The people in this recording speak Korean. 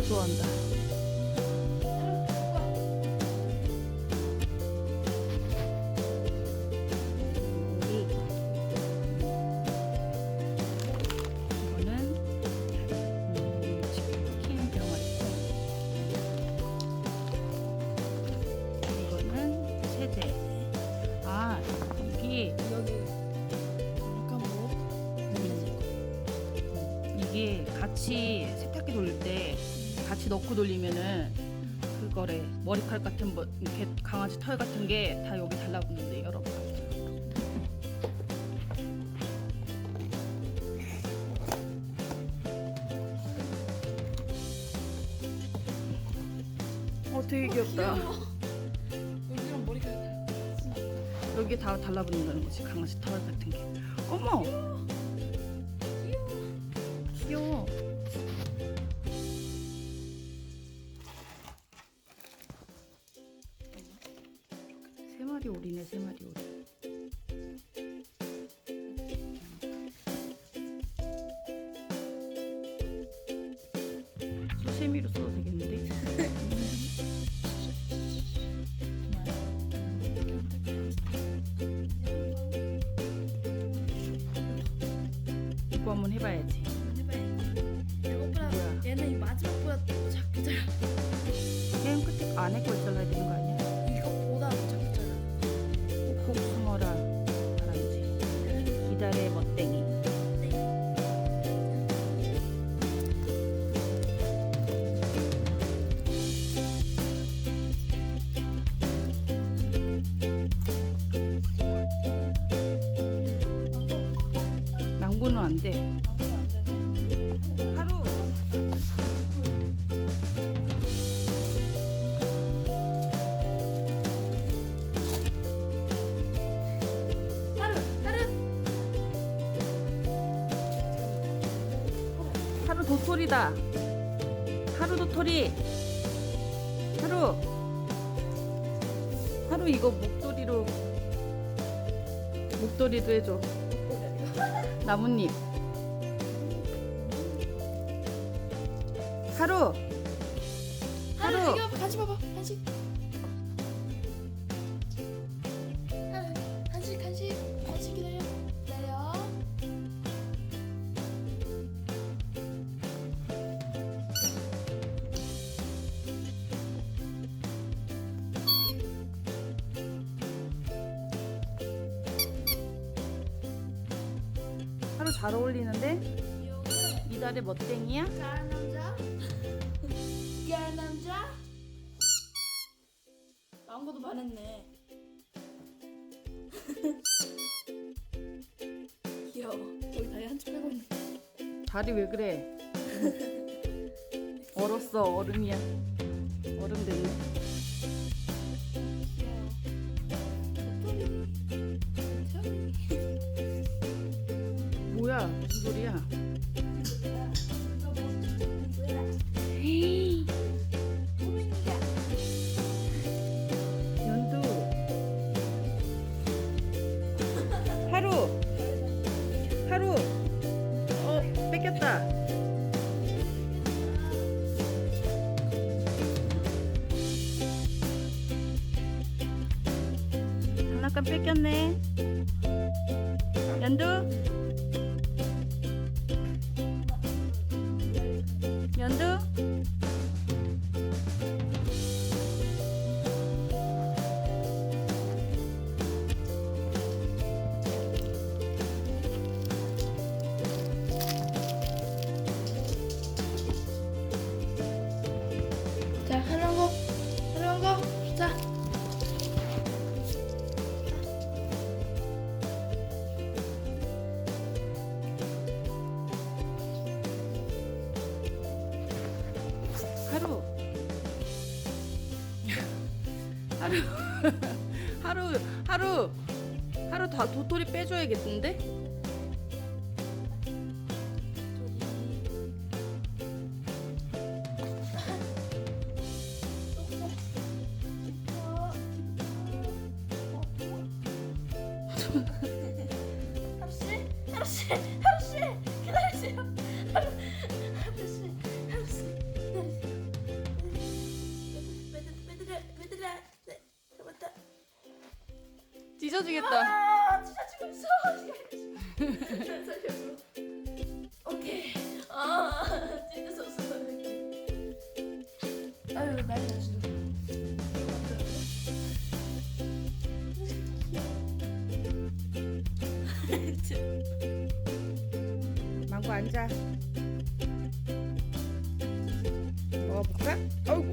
하루 좋아한다. 이거는 지금 키우는 병아리고, 이거는 세제. 아, 이게 여기 약간 뭐 이게 같이 세탁기 돌릴 때 같이 넣고 돌리면은 그거래, 머리카락 같은 뭐 이렇게 강아지 털 같은 게 다 여기 달라붙는데 여러분. 되게 귀엽다. 여기랑 머리카락 여기 다 달라붙는다는 거지, 강아지 털 같은 게. 어머, 귀여워. 세 마리 오리네, 세 마리 오리. 수세미로 써도 되겠는데? 이거 한번 해봐야지. 이거보다 뭐야? 얘는 이 마지막보다 더 작게 잘라. 게임 끝에 안에 걸 잘라야 되는 거 아니야? 이거보다 더 작게 잘라. 꼭 숨어라, 다람쥐. 기다래 멋댕이. 망고는 안 돼. 하루. 하루 도토리다. 하루 도토리. 하루 이거 목도리도 해줘. 나뭇잎. 하루. 이거 같이 봐봐. 간식. 간식 기다려. 하루 잘 어울리는데? 이달의 멋댕이야? 잘하는 남자. 귀여운 남자. 망고도 반했네. 귀여워. 여기 다리 한쪽 빼고 있네. 다리 왜 그래? 얼었어, 얼음이야. 얼음 됐네. 귀여워. 도토리. 뭐야? 무슨 소리야? 연두. 하루. 뺏겼다. 장난감 뺏겼네. 연두. 자, 하는 거. 자. 하루 다 도토리 빼줘야겠는데? 하루씨 기다리세요. 하루씨 기다리세요. 찢어지겠다. 아 진짜 지고 있어. 살려줘. 오케이. 아 진짜 섭섭해. 아유 난리 났어. 망고 앉아. 먹어볼까? 아이고.